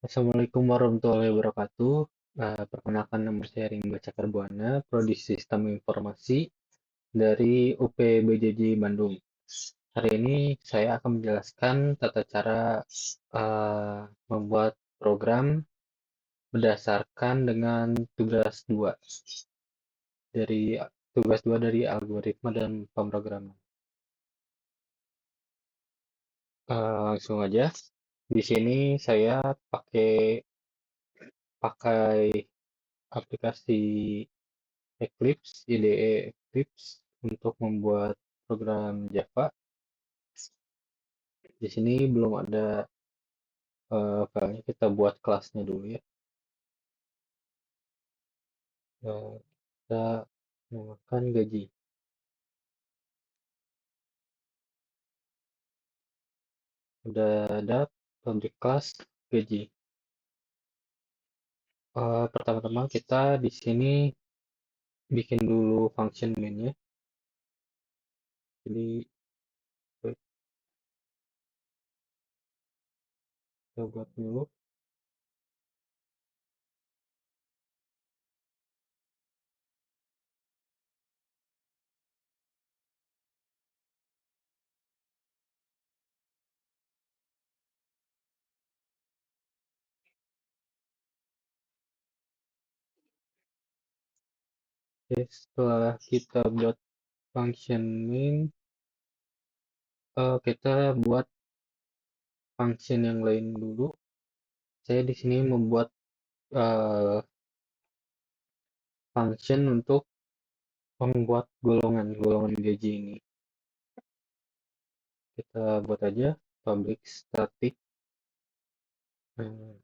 Assalamualaikum warahmatullahi wabarakatuh. Perkenalkan nama saya Ringgo Cakarbuana, Prodi Sistem Informasi dari UPBJJ Bandung. Hari ini saya akan menjelaskan tata cara membuat program berdasarkan dengan dari tugas 2 dari algoritma dan pemrograman. Langsung aja. Di sini saya pakai pakai aplikasi Eclipse, IDE Eclipse untuk membuat program Java. Di sini belum ada filenya, kita buat kelasnya dulu ya. Kita namakan gaji. Udah ada public class gaji. Pertama-tama kita di sini bikin dulu function main-nya. Jadi kita buat dulu. Oke, setelah kita buat function main, kita buat function yang lain dulu. Saya di sini membuat eh, function untuk membuat golongan gaji ini. Kita buat aja public static eh,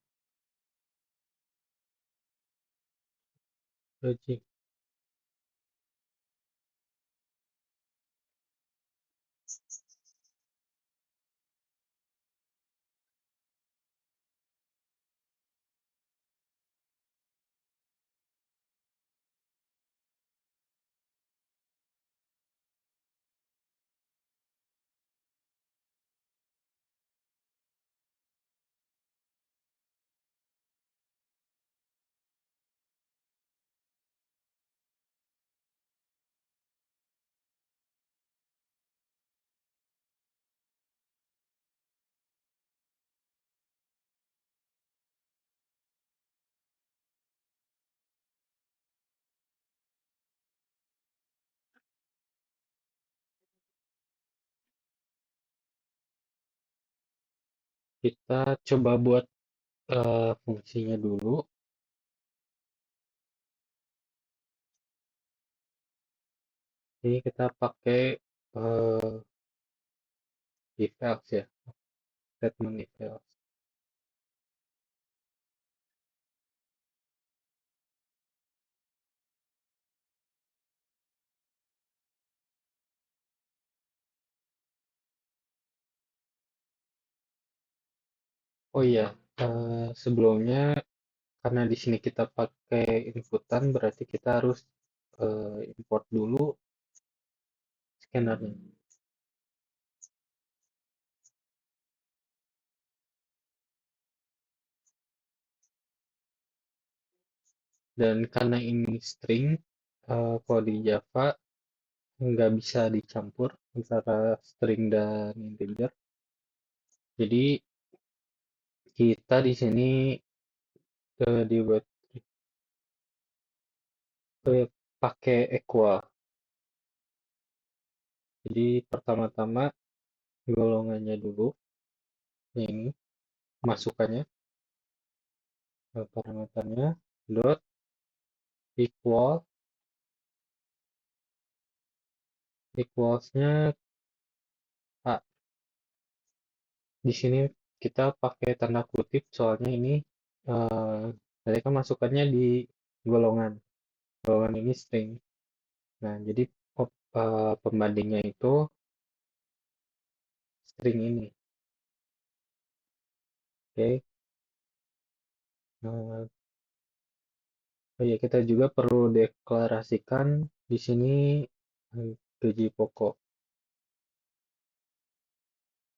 gaji. Kita coba buat fungsinya dulu. Ini kita pakai eh, if else ya, statement if else. Oh iya, sebelumnya karena di sini kita pakai inputan, berarti kita harus import dulu scannernya. Dan karena ini string, kalau di Java nggak bisa dicampur antara string dan integer. Jadi kita di sini dibuat pakai equal. Jadi pertama-tama golongannya dulu, ini masukannya, parameternya dot equal equalsnya A. Di sini kita pakai tanda kutip soalnya ini eh, mereka masukannya di golongan. Golongan ini string. Nah, jadi pembandingnya itu string ini. Oke. Nah, oh ya, kita juga perlu deklarasikan di sini gaji pokok.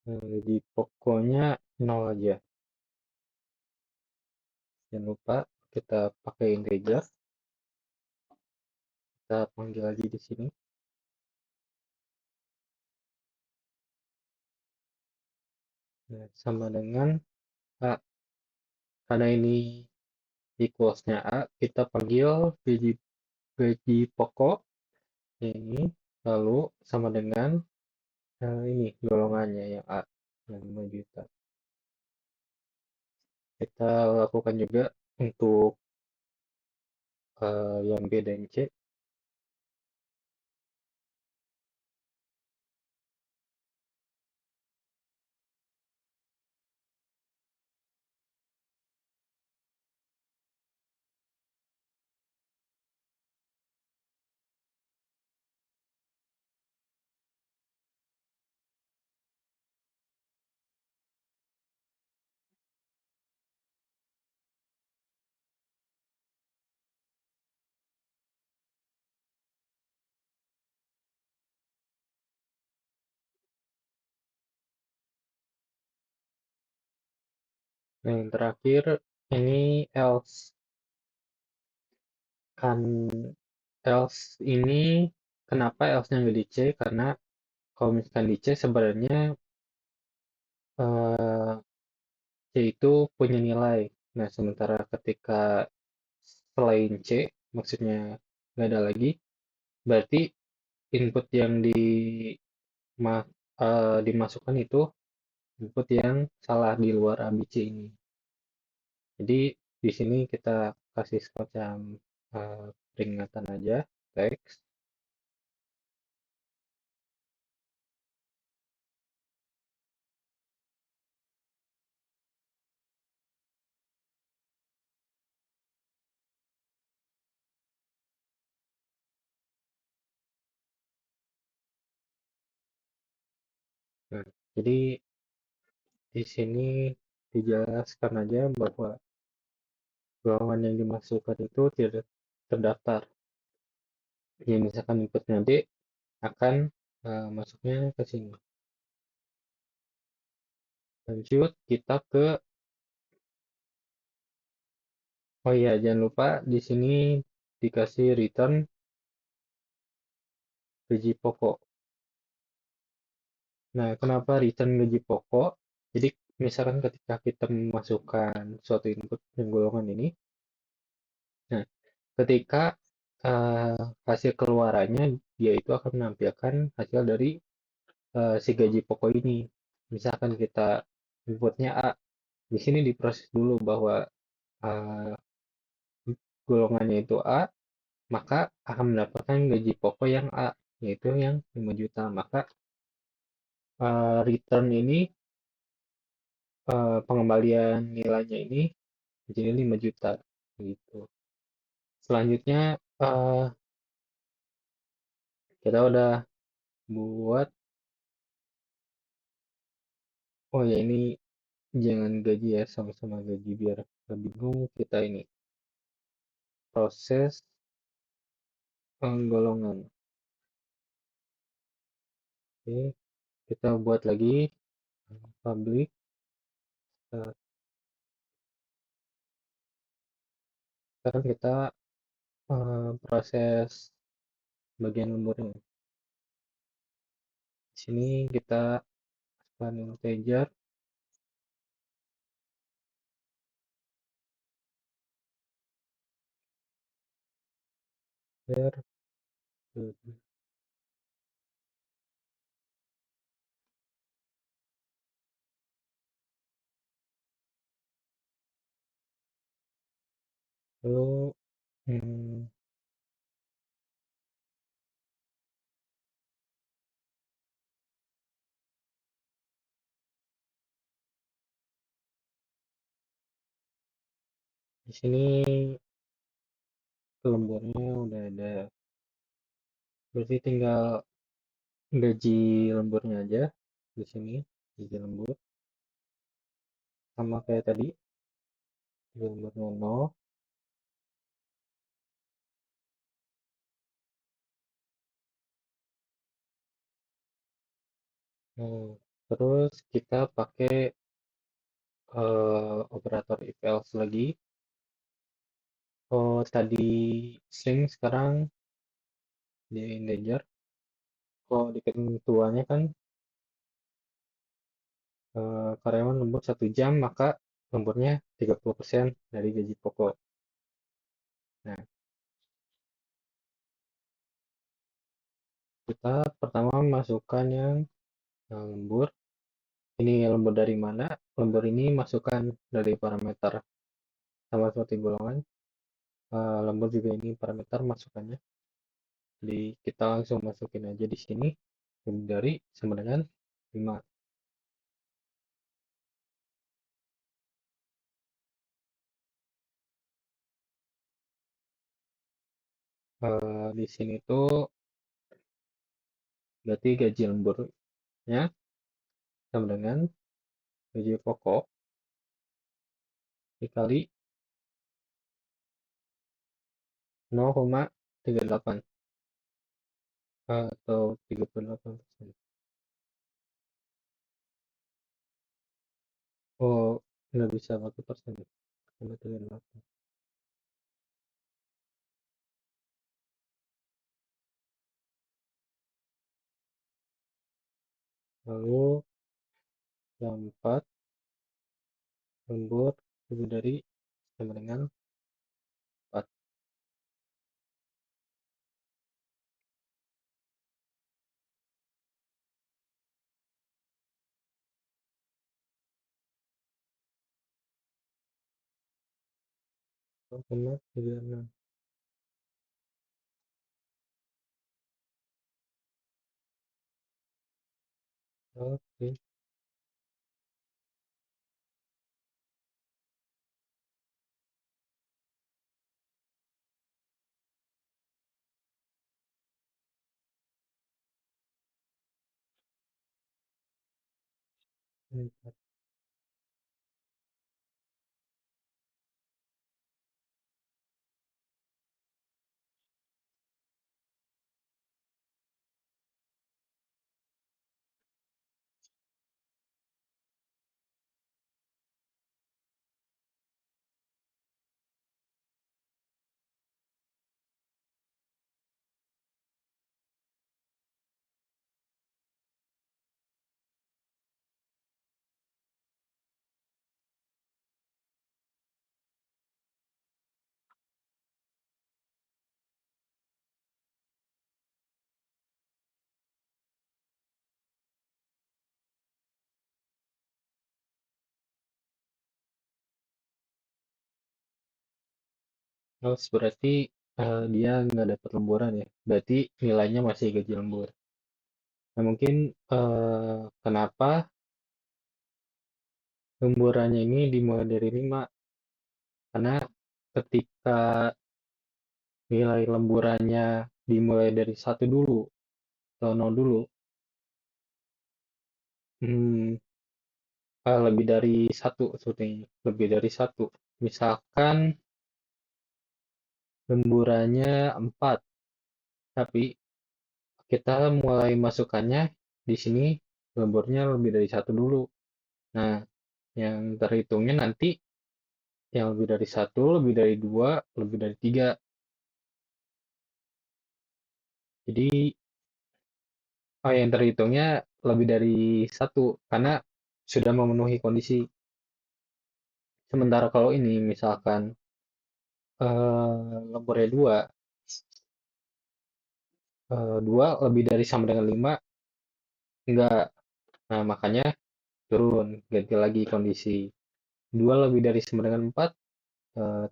Gaji pokoknya 0 aja. Jangan lupa kita pakai integer, kita panggil lagi di sini. Nah, sama dengan A. Karena ini equals-nya A, kita panggil gaji pokok ini, lalu sama dengan ini golongannya yang A, yang 5 juta. Kita lakukan juga untuk yang B dan C. Nah, yang terakhir ini else. Kan else ini kenapa else-nya nggak di C? Karena kalau misalkan di C sebenarnya eh, C itu punya nilai. Nah, sementara ketika selain C, maksudnya nggak ada lagi, berarti input yang dimasukkan itu input yang salah di luar ABC ini. Jadi di sini kita kasih semacam peringatan aja, teks. Nah, jadi di sini dijelaskan aja bahwa golongan yang dimasukkan itu tidak terdaftar. Ya, misalkan inputnya B akan masuknya ke sini. Lanjut kita ke, oh iya jangan lupa di sini dikasih return gaji pokok. Nah, kenapa return gaji pokok? Jadi misalkan ketika kita memasukkan suatu input yang golongan ini, nah ketika hasil keluarannya dia itu akan menampilkan hasil dari si gaji pokok ini. Misalkan kita inputnya A, di sini diproses dulu bahwa uh, golongannya itu A, maka akan mendapatkan gaji pokok yang A, yaitu yang 5 juta. Maka return ini, pengembalian nilainya ini jadi 5 juta. Gitu. Selanjutnya, kita udah buat, oh ya ini jangan gaji ya, sama-sama gaji biar nggak bingung. Kita ini proses penggolongan. Oke, kita buat lagi public. eh, Sekarang kita proses bagian lemburnya. Di sini kita run integer there. Lalu hmm, di sini lemburnya udah ada. Berarti tinggal gaji lemburnya aja di sini, gaji lembur sama kayak tadi, gaji lemburnya 0. Hmm, terus kita pakai operator if else lagi. Oh, tadi sing sekarang di endanger. Kalau di ketentuannya kan karyawan lembur 1 jam, maka lemburnya 30% dari gaji pokok. Nah, kita pertama masukkan yang lembur. Ini lembur dari mana? Lembur ini masukkan dari parameter sama seperti golongan. Lembur juga ini parameter masukannya. Jadi kita langsung masukin aja di sini lebih dari sama dengan 5. Di sini tuh berarti gaji lemburnya sama dengan gaji pokok dikali 0,38 atau 38%. Oh, nggak bisa 1%. Sama 38. Lalu yang 4 lembur lebih dari sama dengan 4. Oh, 0,36. Oke. Terus berarti dia nggak dapat lemburan ya. Berarti nilainya masih gaji lembur. Nah, mungkin kenapa lemburannya ini dimulai dari 5? Karena ketika nilai lemburannya dimulai dari 1 dulu atau 0 dulu, hmm, lebih dari 1 sebetulnya. Lebih dari 1. Misalkan lemburannya 4, tapi kita mulai masukannya di sini lemburnya lebih dari 1 dulu. Nah, yang terhitungnya nanti yang lebih dari 1, lebih dari 2, lebih dari 3. Jadi, yang terhitungnya lebih dari 1 karena sudah memenuhi kondisi. Sementara kalau ini misalkan lemburnya 2, 2 lebih dari sama dengan 5, enggak. Nah, makanya turun, ganti lagi kondisi. 2 lebih dari sama dengan 4,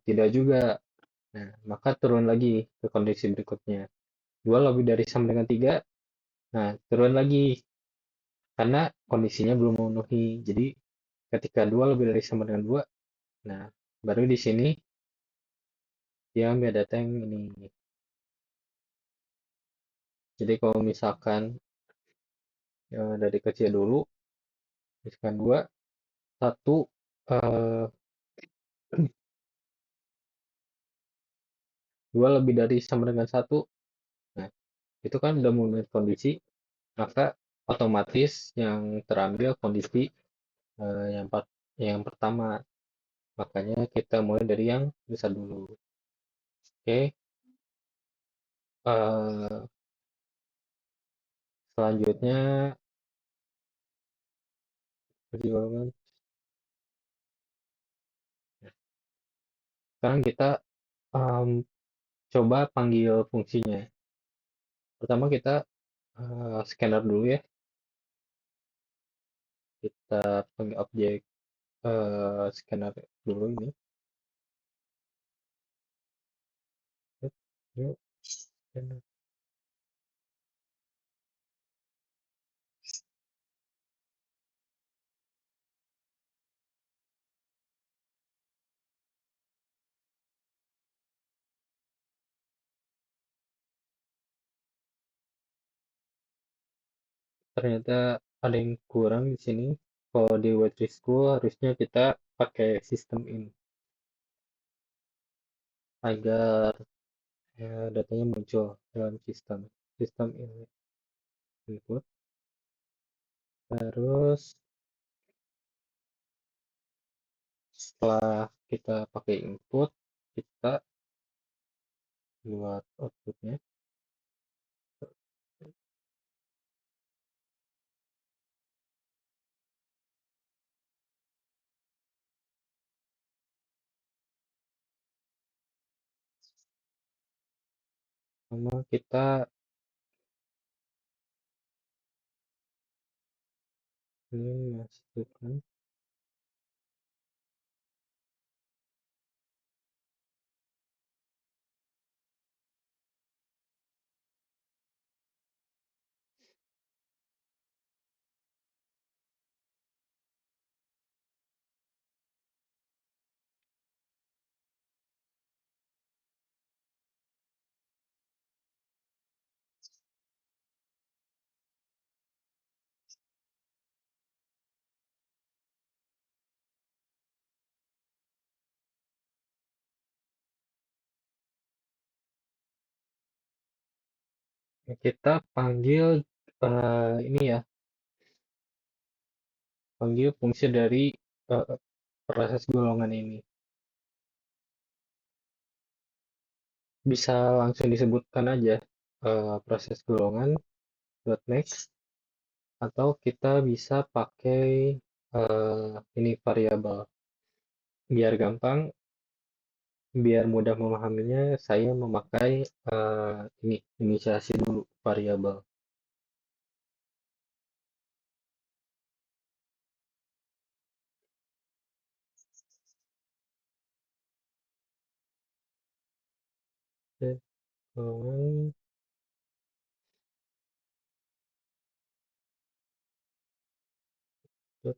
tidak juga. Nah, maka turun lagi ke kondisi berikutnya. 2 lebih dari sama dengan 3, nah turun lagi karena kondisinya belum memenuhi. Jadi ketika 2 lebih dari sama dengan 2, nah baru di sini dia ambil data yang ini. Jadi kalau misalkan dari kecil dulu, misalkan 2, 1, eh, 2 lebih dari sama dengan 1, nah itu kan udah memenuhi kondisi, maka otomatis yang terambil kondisi yang pertama. Makanya kita mulai dari yang besar dulu. Oke, eh, selanjutnya perjuangan. Sekarang kita em, coba panggil fungsinya. Pertama kita scanner dulu ya. Kita panggil objek scanner dulu ini. Yuk, yuk, scanner. Ternyata ada yang kurang di sini. Kalau di Web3 School harusnya kita pakai sistem ini agar datanya muncul dalam sistem ini input. Terus setelah kita pakai input, kita buat outputnya. Sama kita ini masukkan. Kita panggil ini ya, panggil fungsi dari eh, proses golongan ini. Bisa langsung disebutkan aja proses golongan dot next, atau kita bisa pakai ini variabel. Biar gampang, biar mudah memahaminya, saya memakai ini inisiasi dulu variabel. Oke, golongan dot.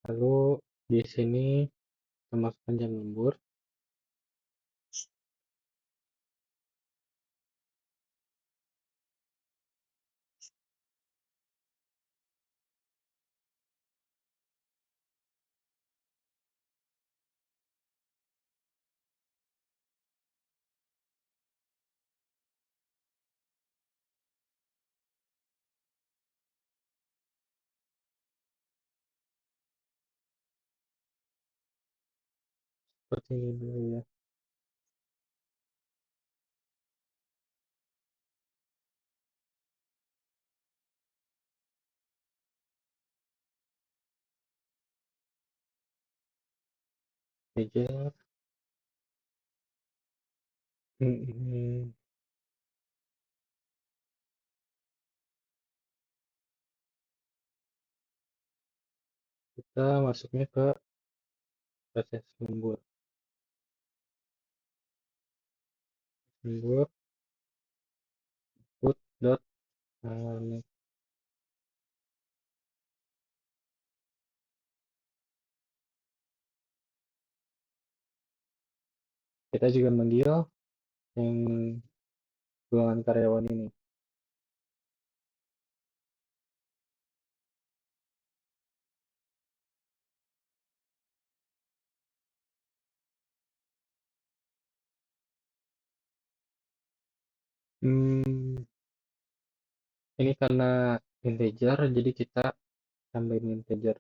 Lalu di sini kita masukkan jam lembur. Seperti ini dulu ya. Pager. Kita masuknya ke proses lembur. lembur put dot net. Kita juga manggil yang golongan karyawan ini. Hmm, ini karena integer, jadi kita tambahin integer.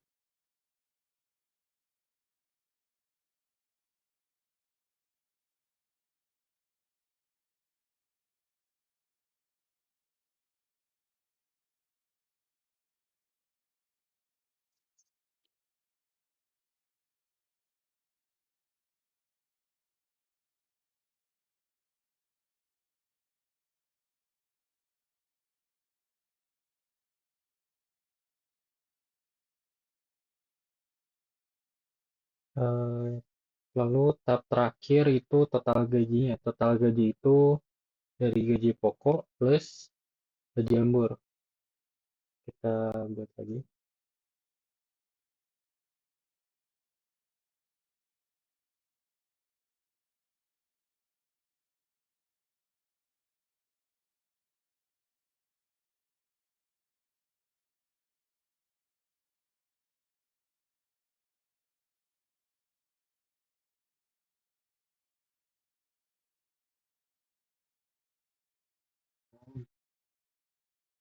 Eh, Lalu tab terakhir itu total gajinya. Total gaji itu dari gaji pokok plus gaji lembur. Kita buat lagi.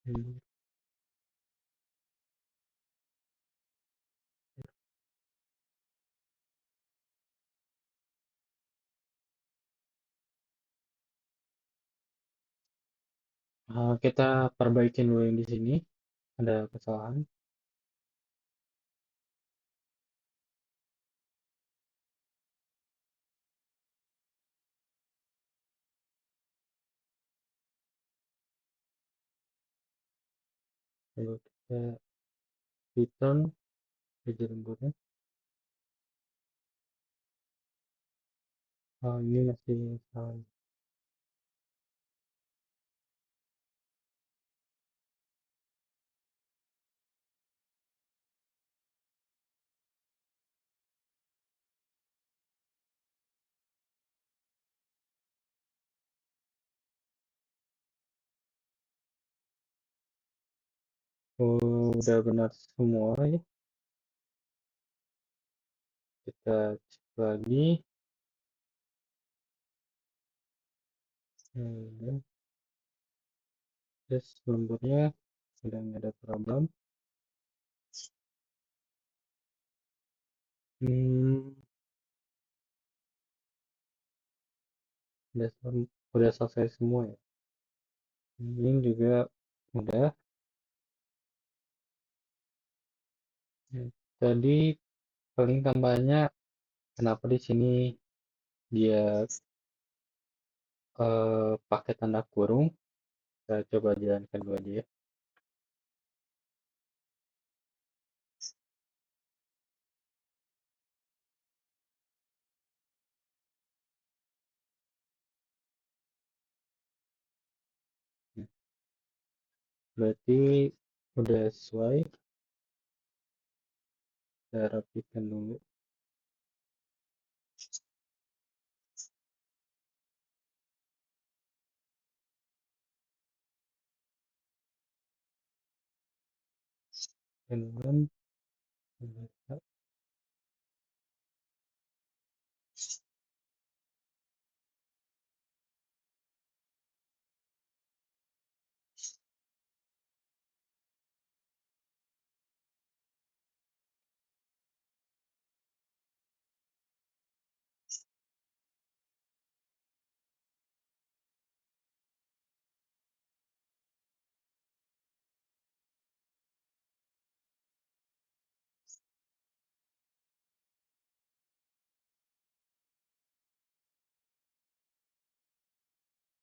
Hmm. Kita perbaikin dulu yang di sini. Ada kesalahan. Lalu kita return gaji lemburnya. Ini masih salah. Oh, udah benar semua ya. Kita cek lagi. Hmm, terus lemburnya sudah nggak ada problem. Hmm, udah selesai semua ya. Ini juga udah. Hmm, Tadi paling tambahnya kenapa di sini dia pakai tanda kurung? Kita coba jalankan dulu aja ya. Hmm, Berarti udah sesuai. Kita rapikan dulu. Kemudian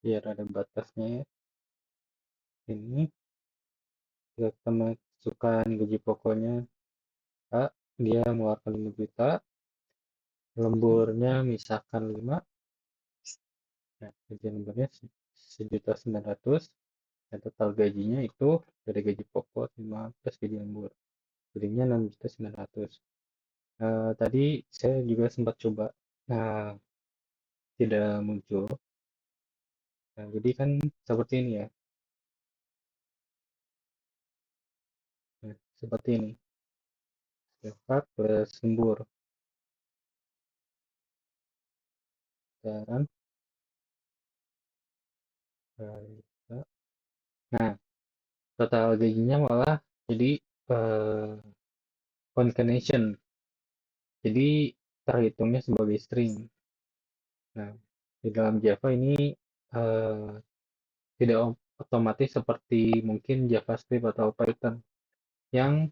biar ada batasnya ya. Ini kita masukkan gaji pokoknya A, dia mengeluarkan 5 juta, lemburnya misalkan 5, Nah, gaji lemburnya 1.900.000, dan total gajinya itu dari gaji pokok 5 plus gaji lembur. Jadinya 6.900.000. Tadi saya juga sempat coba, nah, tidak muncul. Nah, jadi kan seperti ini ya. Nah, seperti ini. Cepat plus lembur. Sekarang, eh, nah, total gajinya malah jadi eh, concatenation. Jadi terhitungnya sebagai string. Nah, di dalam Java ini eh, tidak otomatis seperti mungkin JavaScript atau Python yang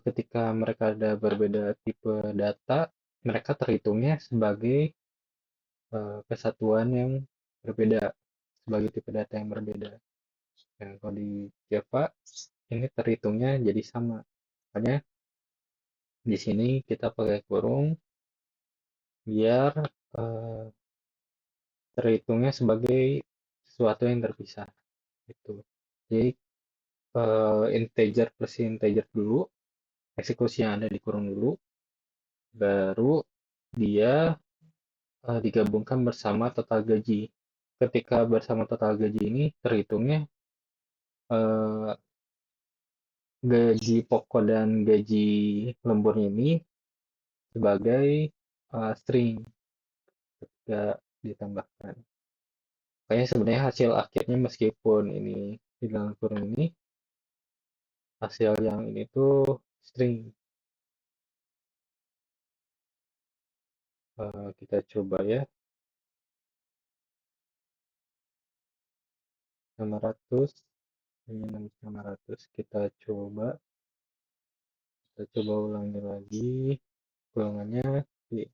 ketika mereka ada berbeda tipe data, mereka terhitungnya sebagai kesatuan yang berbeda, sebagai tipe data yang berbeda. Nah, kalau di Java ini terhitungnya jadi sama. Makanya di sini kita pakai kurung biar eh, terhitungnya sebagai sesuatu yang terpisah. Gitu. Jadi integer plus integer dulu, eksekusi yang ada di kurung dulu, baru dia digabungkan bersama total gaji. Ketika bersama total gaji ini terhitungnya eh, gaji pokok dan gaji lembur ini sebagai string tidak ditambahkan. Makanya sebenarnya hasil akhirnya meskipun ini di dalam kurung ini, hasil yang ini tuh string. Kita coba ya, 600, ini 600. Kita coba ulangi lagi ulangannya di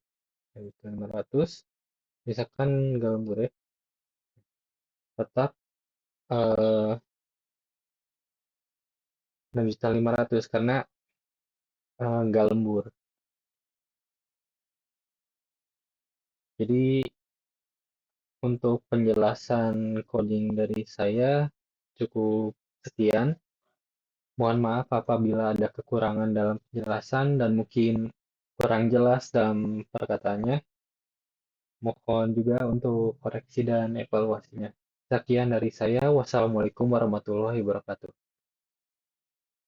600. Misalkan nggak lembur ya, tetap eh 6.500.000 karena nggak lembur. Jadi untuk penjelasan coding dari saya cukup sekian. Mohon maaf apabila ada kekurangan dalam penjelasan dan mungkin kurang jelas dalam perkataannya. Mohon juga untuk koreksi dan evaluasinya. Sekian dari saya. Wassalamualaikum warahmatullahi wabarakatuh.